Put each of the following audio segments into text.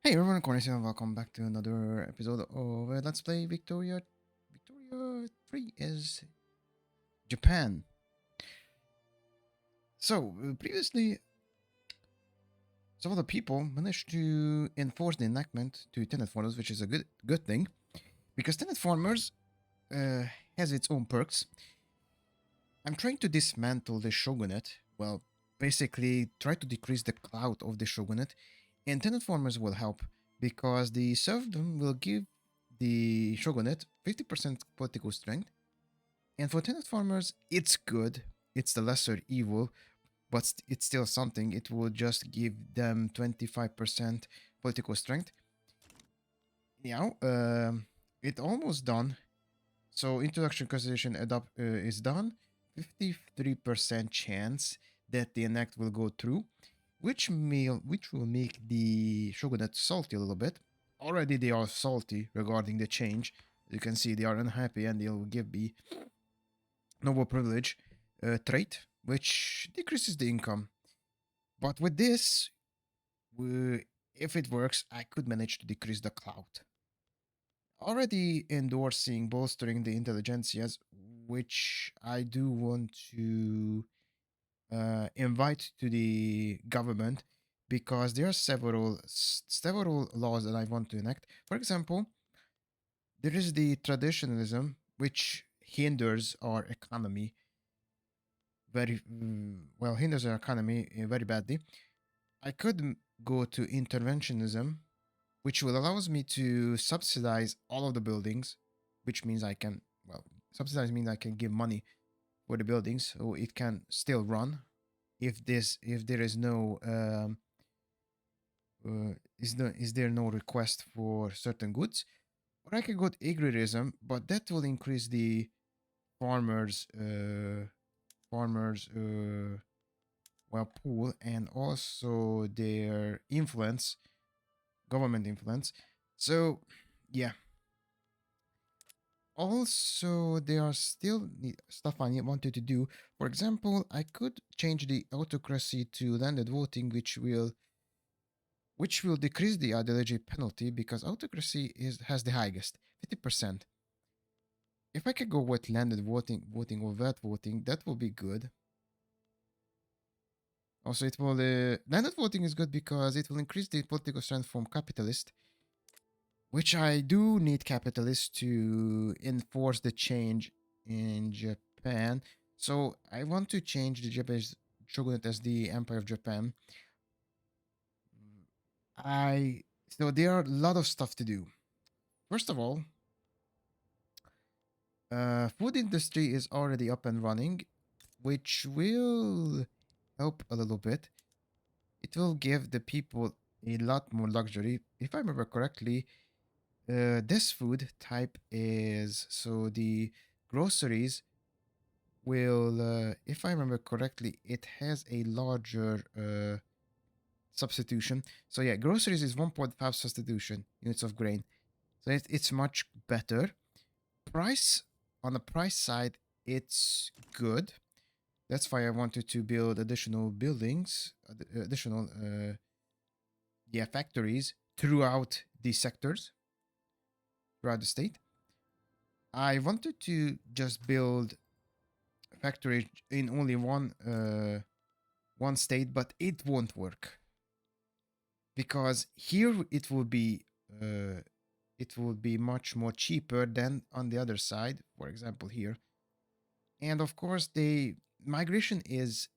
Hey everyone, Cornelius and welcome back to another episode of Let's Play Victoria 3 is Japan. Previously, some of the people managed to enforce the enactment to tenant farmers, which is a good thing, because tenant farmers uh, has its own perks. I'm trying to dismantle the shogunate. Well, basically, try to decrease the clout of the shogunate, and tenant farmers will help because the serfdom will give the shogunate 50% political strength. And for tenant farmers, it's good. It's the lesser evil, but it's still something. It will just give them 25% political strength. Now, it's almost done. So introduction consideration is done. 53% chance that the enact will go through, which will make the shogunate salty a little bit. Already they are salty regarding the change. You can see they are unhappy and they'll give me noble privilege trait, which decreases the income. But with this, if it works, I could manage to decrease the clout. Already endorsing bolstering the intelligentsias, which I do want to invite to the government because there are several laws that I want to enact. For example, there is the traditionalism which hinders our economy hinders our economy very badly. I could go to interventionism, which will allows me to subsidize all of the buildings, which means I can subsidize means I can give money for the buildings so it can still run if there is no is there no request for certain goods. Or I can go to agrarism, but that will increase the farmers farmers pool and also their influence, government influence. So yeah, also there are still stuff wanted to do. For example, I could change the autocracy to landed voting, which will decrease the ideology penalty because autocracy has the highest 50%. If I could go with landed voting or vet voting, that will be good. Also, it will landed voting is good because it will increase the political strength from capitalist, which I do need capitalists to enforce the change in Japan. So I want to change the Japanese shogunate as the Empire of Japan. I so there are a lot of stuff to do. First of all, food industry is already up and running, which will help a little bit. It will give the people a lot more luxury. If I remember correctly, this food type is so the groceries will, if I remember correctly, it has a larger substitution. So yeah, groceries is 1.5 substitution units of grain. So it's much better. Price on the price side, it's good. That's why I wanted to build additional buildings, additional factories throughout these sectors, throughout the state. I wanted to just build factories in only one state, but it won't work because here it will be much more cheaper than on the other side. For example, here, and of course, the migration is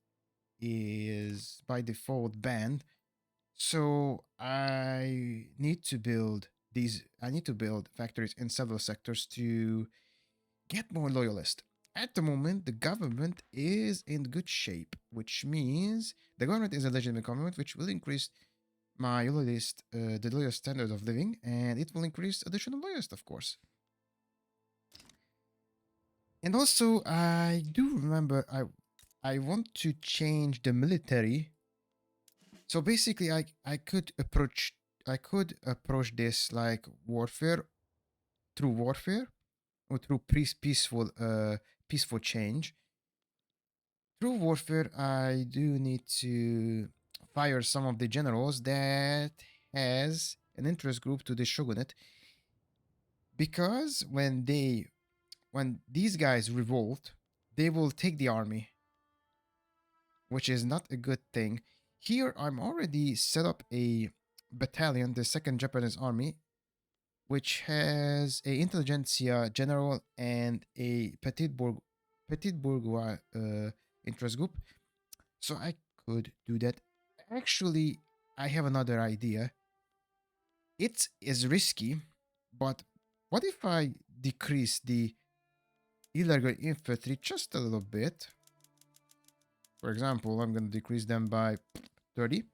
by default banned. So I need to build factories in several sectors to get more loyalists. At the moment, the government is in good shape, which means the government is a legitimate government, which will increase the loyalist standard of living, and it will increase additional loyalists, of course. And also, I do remember I want to change the military. So basically, I could approach this like warfare or through peaceful change. Through warfare, I do need to fire some of the generals that has an interest group to the shogunate, because when these guys revolt, they will take the army, which is not a good thing. Here, I'm already set up a battalion, the Second Japanese Army, which has a intelligentsia general and a petit bourgeois interest group. So I could do that. Actually, I have another idea. It is risky, but what if I decrease the illegal infantry just a little bit? For example, I'm going to decrease them by 30.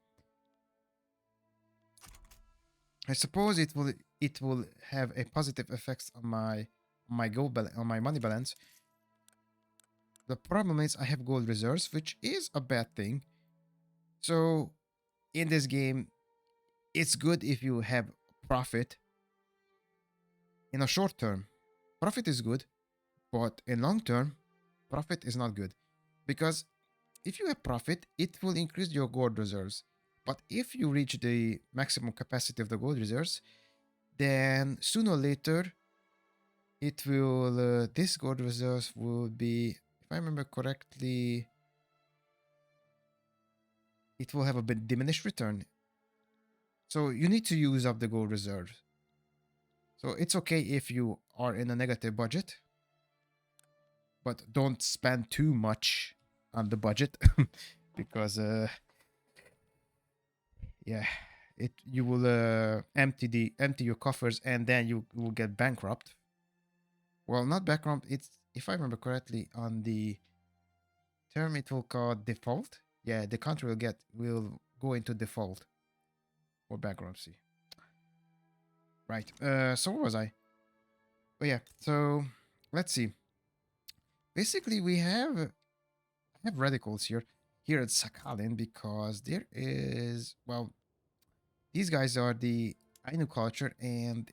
I suppose it will have a positive effect on my money balance. The problem is I have gold reserves, which is a bad thing. So in this game, it's good if you have profit in a short term. Profit is good, but in long term, profit is not good, because if you have profit, it will increase your gold reserves. But if you reach the maximum capacity of the gold reserves, then sooner or later it will this gold reserves will be, if I remember correctly, it will have a bit diminished return. So you need to use up the gold reserves. So it's okay if you are in a negative budget, but don't spend too much on the budget because yeah, it you will empty your coffers, and then you will get bankrupt. Well, not bankrupt. It's, if I remember correctly, on the term it will call default. Yeah, the country will go into default or bankruptcy. Right. So where was I? Oh yeah. So let's see. Basically, we have radicals here at Sakhalin, because there is, well, these guys are the Ainu culture, and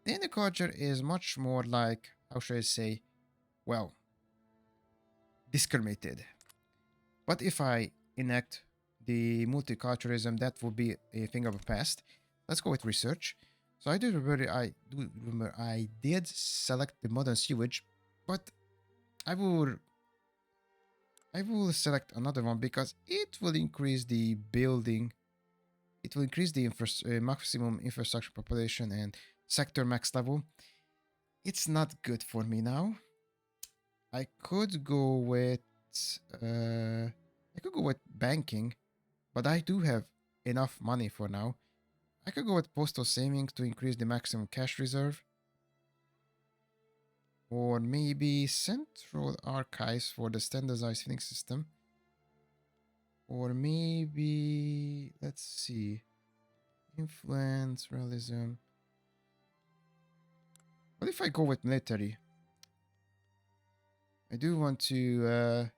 the Ainu culture is much more like, how should I say, well, discriminated. But if I enact the multiculturalism, that will be a thing of the past. Let's go with research. So I do remember I did select the modern sewage, but I will I will select another one because it will increase the building. It will increase the maximum infrastructure population and sector max level. It's not good for me now. I could go with banking, but I do have enough money for now. I could go with postal savings to increase the maximum cash reserve, or maybe central archives for the standardized filling system, or maybe, let's see, influence, realism. What if I go with military? I do want to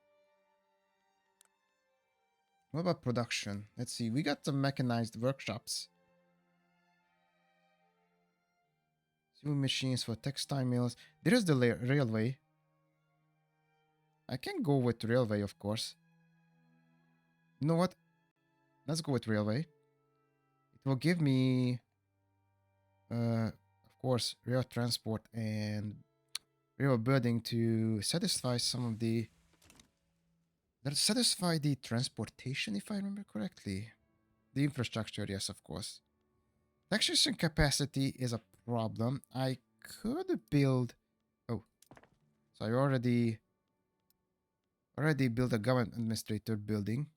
what about production? Let's see. We got some mechanized workshops. Sewing machines for textile mills. There is the railway. I can go with railway, of course. You know what? Let's go with railway. It will give me, of course, rail transport and rail building to satisfy some of the. That satisfy the transportation, if I remember correctly. The infrastructure, yes, of course. Taxation capacity is a problem. I could build. Oh, so I already built a government administrator building.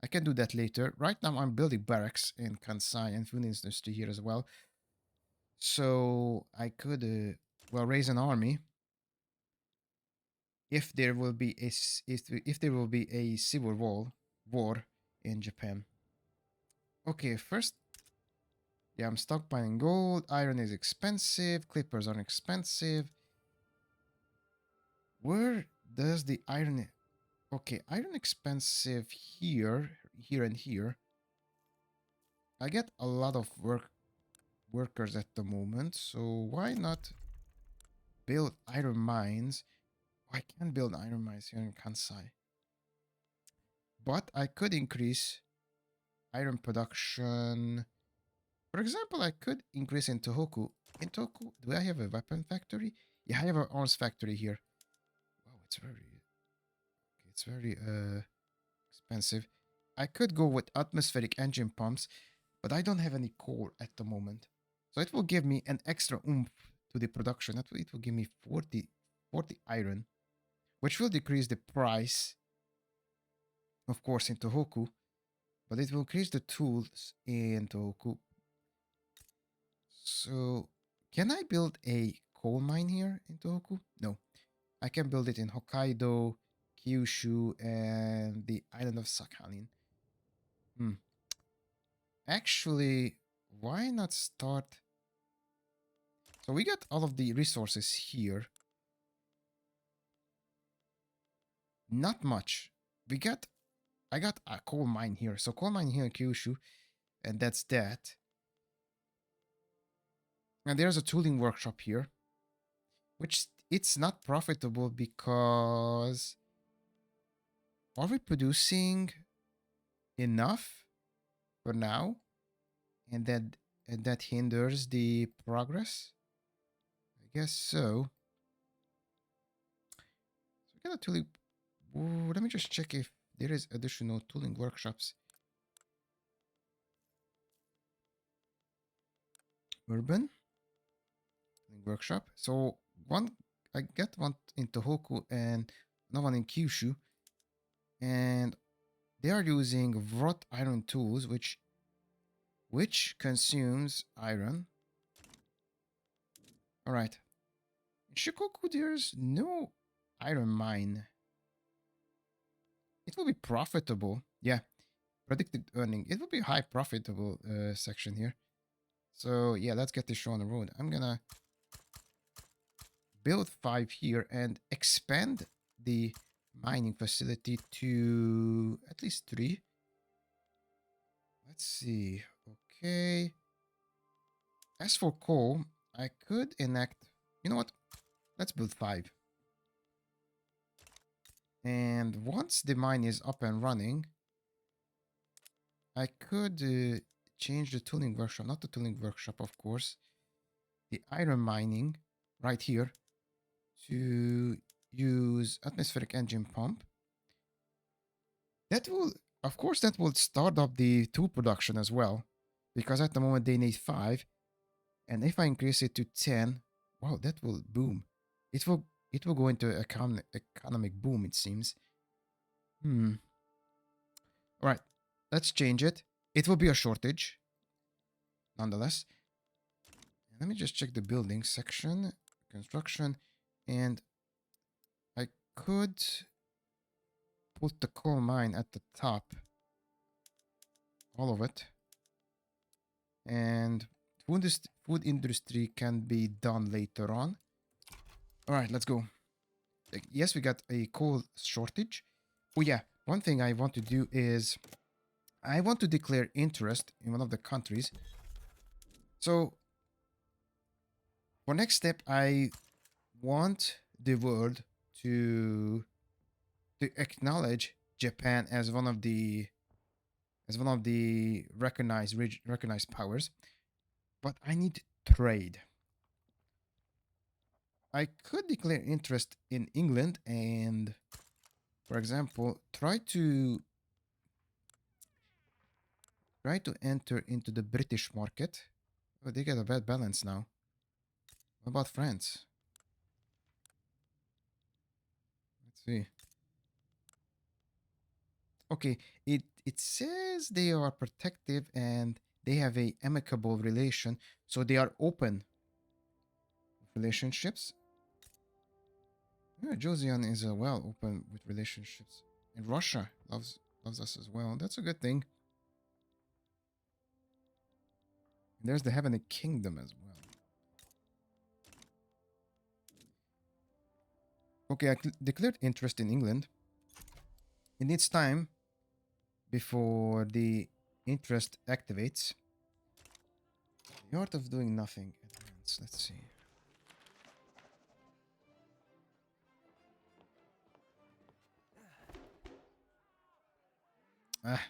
I can do that later. Right now, I'm building barracks in Kansai and food industry here as well. So I could, well, raise an army if there will be if there will be a civil war in Japan. Okay, first, yeah, I'm stockpiling gold. Iron is expensive. Clippers are expensive. Where does the iron? Okay, iron expensive here and here. I get a lot of workers at the moment, so why not build iron mines? I can build iron mines here in Kansai, but I could increase iron production For example, I could increase in Tohoku. In Tohoku, do I have a weapon factory? Yeah, I have an arms factory here. Wow, it's very expensive. I could go with atmospheric engine pumps, but I don't have any coal at the moment. So it will give me an extra oomph to the production. It will give me 40 iron, which will decrease the price, of course, in Tohoku, but it will increase the tools in Tohoku. So, can I build a coal mine here in Tohoku? No. I can build it in Hokkaido, Kyushu, and the island of Sakhalin. Hmm. Actually, why not start? So we got all of the resources here. Not much. I got a coal mine here. So coal mine here in Kyushu, and that's that. And there's a tooling workshop here, which it's not profitable because are we producing enough for now? And that hinders the progress? I guess so. So we got a tooling. Ooh, let me just check if there is additional tooling workshops. Urban tooling workshop. So one, I get one in Tohoku and another one in Kyushu, and they are using wrought iron tools, which consumes iron. All right. In Shikoku, there's no iron mine. It will be profitable. Yeah, predicted earning. It will be high profitable section here. So yeah, let's get this show on the road. I'm gonna build 5 here and expand the mining facility to at least 3. Let's see. Okay. As for coal, I could enact. You know what? Let's build 5. And once the mine is up and running, I could change the tooling workshop. Not the tooling workshop, of course. The iron mining right here to use atmospheric engine pump. That will, of course, that will start up the tool production as well, because at the moment they need 5, and if I increase it to 10, wow, that will boom. It will go into economic boom. It seems. Hmm. All right, let's change it. It will be a shortage, nonetheless. And let me just check the building section, construction, and I could put the coal mine at the top, all of it, and food industry can be done later on. All right, let's go. Yes, we got a coal shortage. Oh yeah, one thing I want to do is I want to declare interest in one of the countries. So for next step, I want the world to acknowledge Japan as one of the recognized powers. But I need trade. I could declare interest in England and, for example, try to enter into the British market. Oh, they get a bad balance now. What about France? Let's see. Okay, it says they are protective and they have a amicable relation, so they are open relationships. Yeah, Josian is well open with relationships, and Russia loves us as well. That's a good thing. And there's the Heavenly Kingdom as well. Okay, I declared interest in England. It needs time before the interest activates. The art of doing nothing. Advance. Let's see. Ah,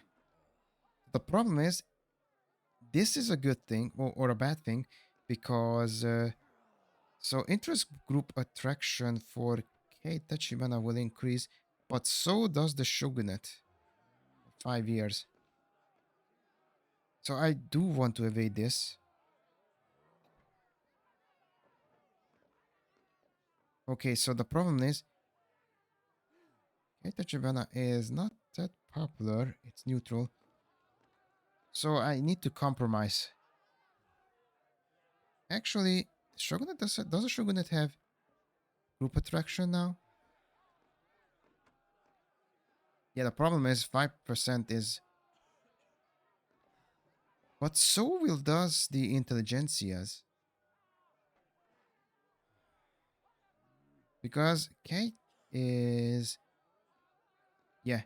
the problem is this is a good thing or a bad thing because so interest group attraction for Kate Tachibana will increase, but so does the Shogunate. 5 years. So I do want to evade this. Okay, so the problem is Kate Tachibana is not that popular. It's neutral. So I need to compromise. Actually, Shogunate does a Shogunate have group attraction now? Yeah, the problem is 5% is... But so will does the intelligentsias. Because Kate is... Yeah,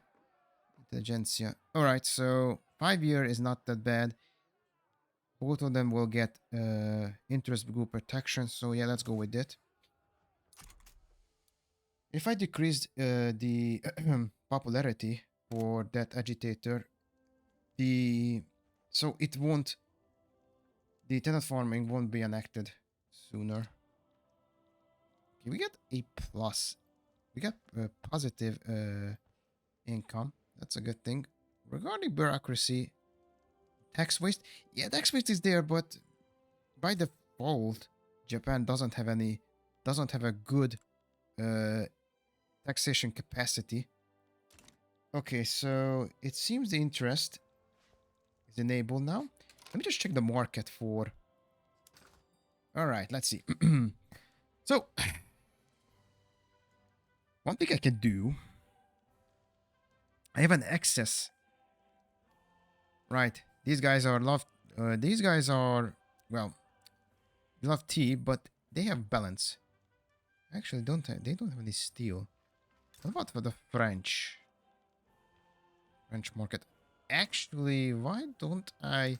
intelligentsia. Alright, so 5 year is not that bad. Both of them will get interest group protection. So yeah, let's go with it. If I decreased the popularity for that agitator, so it won't, the tenant farming won't be enacted sooner. Okay, we get a plus. We got a positive income. That's a good thing. Regarding bureaucracy, tax waste. Yeah, tax waste is there, but by default, Japan doesn't have a good taxation capacity. Okay, so it seems the interest is enabled now. Let me just check the market for... Alright, let's see. So, one thing I can do... I have an excess. Right, these guys are well, love tea, but they have balance. Actually, they don't have any steel. What about for the French market? Actually, why don't I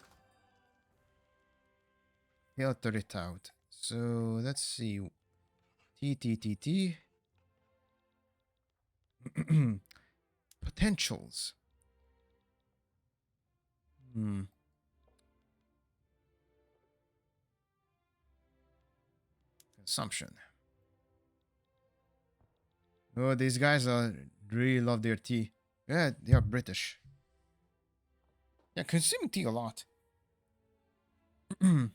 filter it out? So let's see. T. Potentials. Consumption. Oh, these guys really love their tea. Yeah, they are British. Yeah, consuming tea a lot. So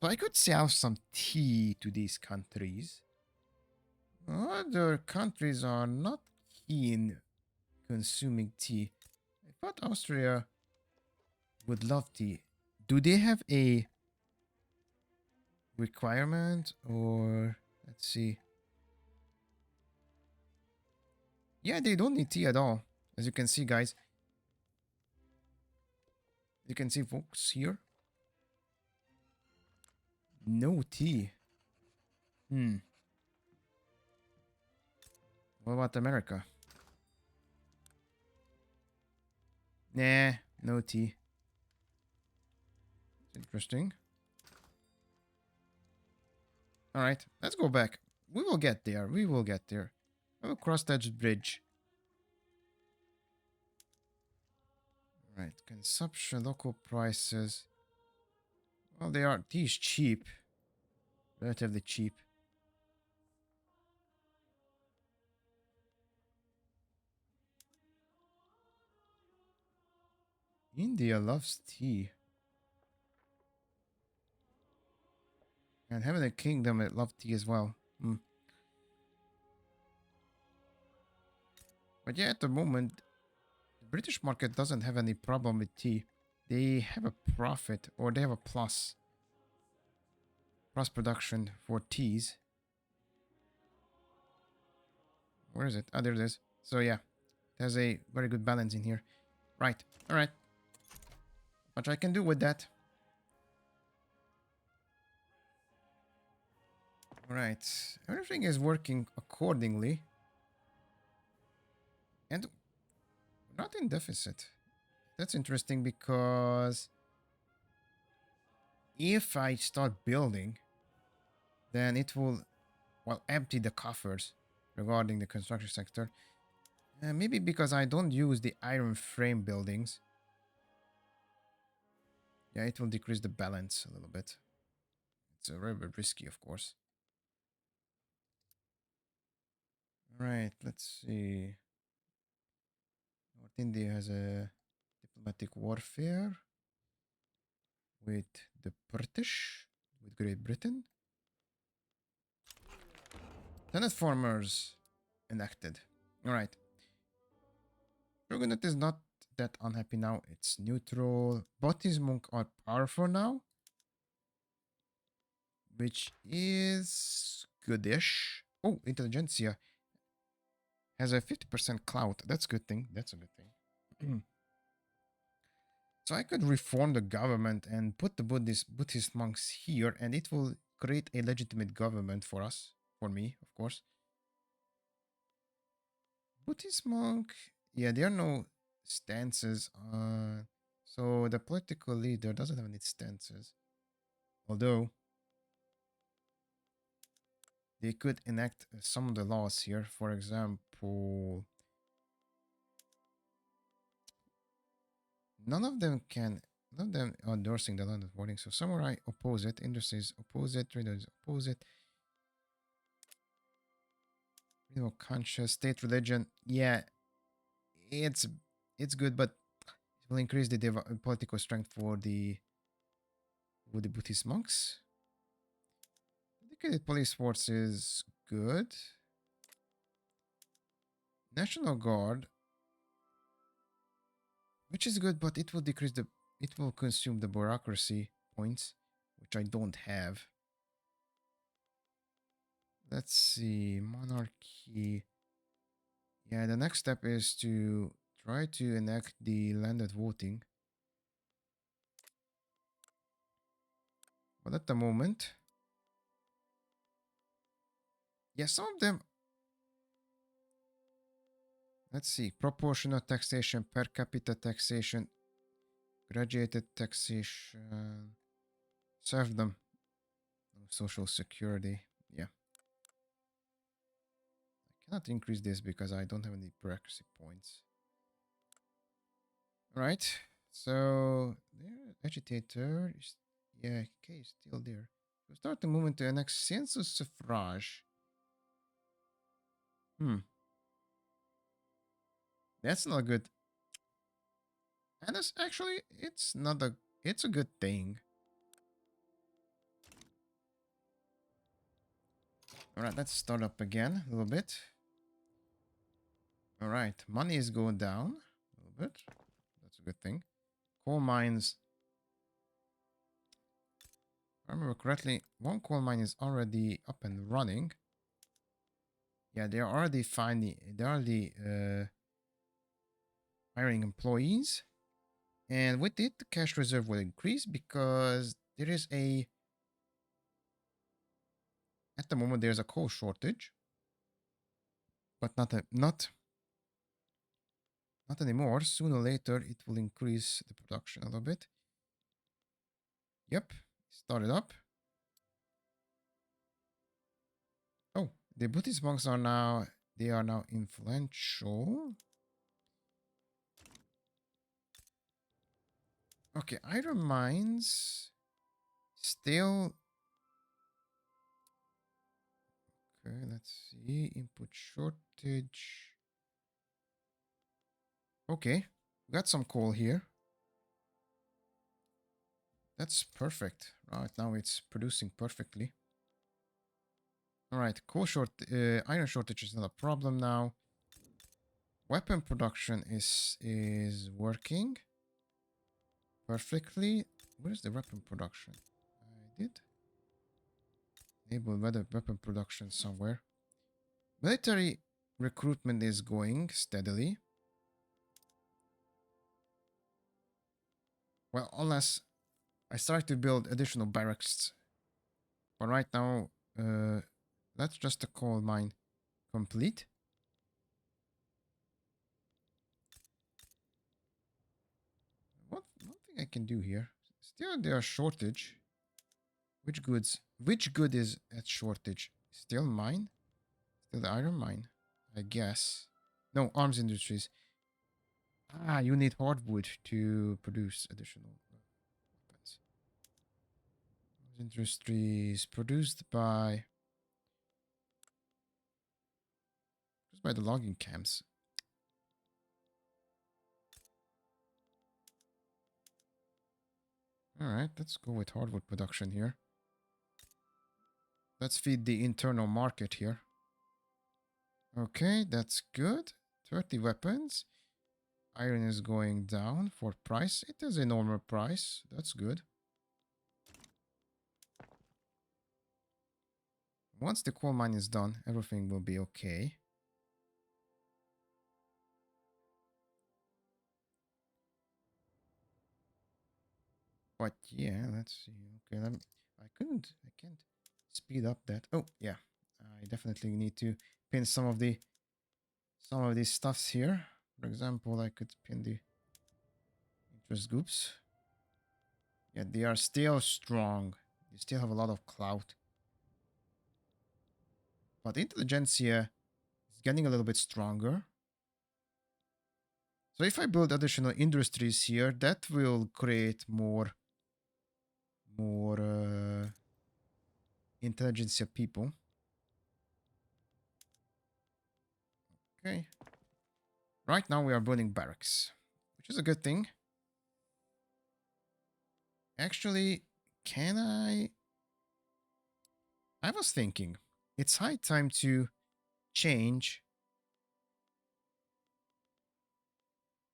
I could sell some tea to these countries. Other countries are not keen consuming tea. I thought Austria would love tea. Do they have a requirement or let's see? Yeah, they don't need tea at all. As you can see, guys. You can see folks here. No tea. What about America? Nah, no tea. Interesting. Alright, let's go back. We will get there. We will get there. I will cross that bridge. Right, consumption, local prices. Well, they are. Tea is cheap. Relatively cheap. India loves tea. And having a kingdom that love tea as well. But yeah, at the moment, the British market doesn't have any problem with tea. They have a profit, or they have a plus production for teas. Where is it? Oh, there it is. So yeah, there's a very good balance in here. Right. All right. What I can do with that. All right. Everything is working accordingly. And not in deficit. That's interesting because if I start building, then it will, well, empty the coffers regarding the construction sector. Maybe because I don't use the iron frame buildings. Yeah, it will decrease the balance a little bit. It's a very bit risky, of course. All right, let's see. North India has a diplomatic warfare with the British, with Great Britain. Tenant farmers enacted. All right. Shogunate is not that unhappy now. It's neutral. Bottis monk are powerful now, which is goodish. Oh, intelligentsia has a 50% clout. That's a good thing. That's a good thing. So I could reform the government and put the Buddhist monks here, and it will create a legitimate government for us, for me, of course. Buddhist monk, yeah, there are no stances. So the political leader doesn't have any stances, although they could enact some of the laws here. For example, none of them can. None of them are endorsing the land of warning. So samurai oppose it, industries oppose it, traders oppose it. You know, conscious state religion. Yeah, it's it's good, but it will increase the political strength for the Buddhist monks. Dedicated police force is good. National Guard, which is good, but it will decrease the. It will consume the bureaucracy points, which I don't have. Let's see, monarchy. Yeah, the next step is to try to enact the landed voting. But at the moment, yeah, some of them. Let's see, proportional taxation, per capita taxation, graduated taxation, serfdom, social security. Yeah, I cannot increase this because I don't have any bureaucracy points. All right, so there, agitator is, yeah, okay, still there. So start the movement to annex census suffrage. That's not good. And it's actually, it's not a, it's a good thing. All right, let's start up again a little bit. All right, money is going down a little bit. That's a good thing. Coal mines. If I remember correctly, one coal mine is already up and running. Yeah, they're already finding, they're already hiring employees. And with it, the cash reserve will increase because there is a, at the moment, there's a coal shortage. But not anymore. Sooner or later, it will increase the production a little bit. Yep, started up. Oh, the Buddhist monks are now, they are now influential. Okay, iron mines still. Okay, let's see. Input shortage. Okay, we got some coal here. That's perfect. Right now it's producing perfectly. All right, iron shortage is not a problem now. Weapon production is working perfectly. Where's the weapon production? I did enable weapon production somewhere. Military recruitment is going steadily. Well, unless I start to build additional barracks. But right now, that's just a coal mine complete. One thing I can do here. Still, there are shortage. Which goods? Which good is at shortage? Still mine? Still the iron mine, I guess. No, arms industries. Ah, you need hardwood to produce additional weapons. Industries produced by the logging camps. All right, let's go with hardwood production here. Let's feed the internal market here. Okay, that's good. 30 weapons. Iron is going down for price. It is a normal price. That's good. Once the coal mine is done, everything will be okay. But yeah, let's see. Okay, I can't speed up that. Oh yeah, I definitely need to pin some of these stuffs here. For example, I could pin the interest groups. Yeah, they are still strong. They still have a lot of clout. But intelligentsia is getting a little bit stronger. So if I build additional industries here, that will create more intelligentsia people. Okay. Right now we are building barracks, which is a good thing. Actually, can I was thinking, it's high time to change.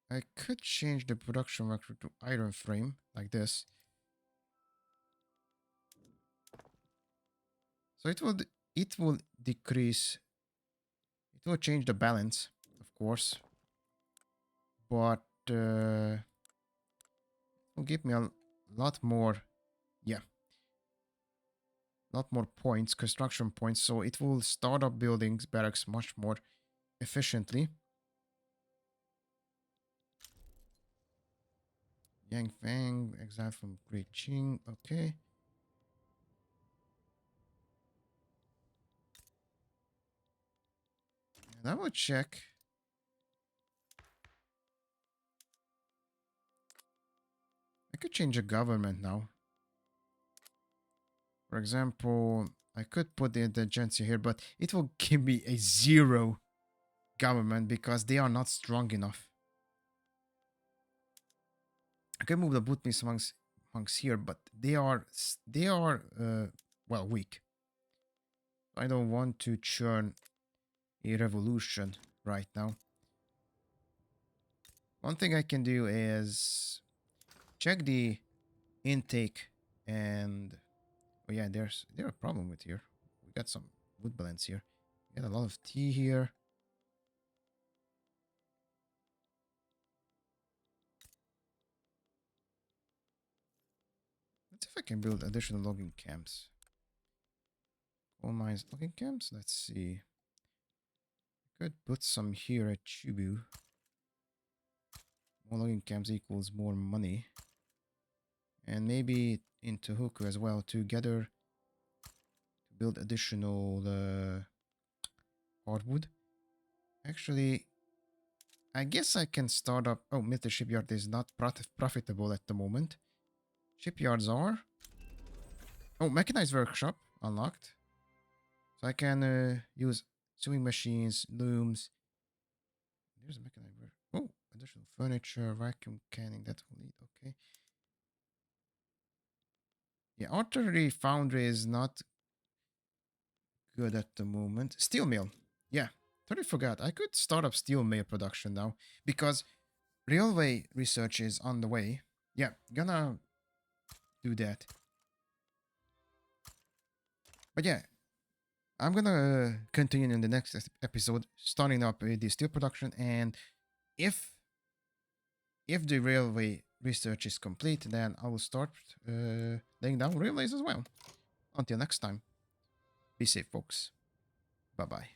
I could change the production vector to iron frame, like this. So it will decrease, it will change the balance, of course. But it will give me a lot more, yeah, lot more points, construction points. So it will start up buildings, barracks much more efficiently. Yang Fang, exile from Great Qing. Okay. And I will check. I could change the government now. For example, I could put the intelligentsia here, but it will give me a 0 government because they are not strong enough. I can move the Bhutanese monks here, but they are well, weak. I don't want to churn a revolution right now. One thing I can do is check the intake and oh yeah, there's a problem with here. We got some wood balance here. We got a lot of tea here. Let's see if I can build additional logging camps. Coal mines logging camps. Let's see. I could put some here at Chubu. More logging camps equals more money. And maybe in Tohoku as well together to build additional hardwood. Actually, I guess I can start up. Oh, military shipyard is not profitable at the moment. Shipyards are. Oh, mechanized workshop unlocked. So I can use sewing machines, looms. There's a mechanized work. Oh, additional furniture, vacuum canning. That will need. Okay. Yeah, artillery foundry is not good at the moment. Steel mill. Yeah, totally forgot. I could start up steel mill production now because railway research is on the way. Yeah, gonna do that. But yeah, I'm gonna continue in the next episode, starting up with the steel production, and if the railway research is complete, then I will start laying down railways as well. Until next time, be safe, folks. Bye bye.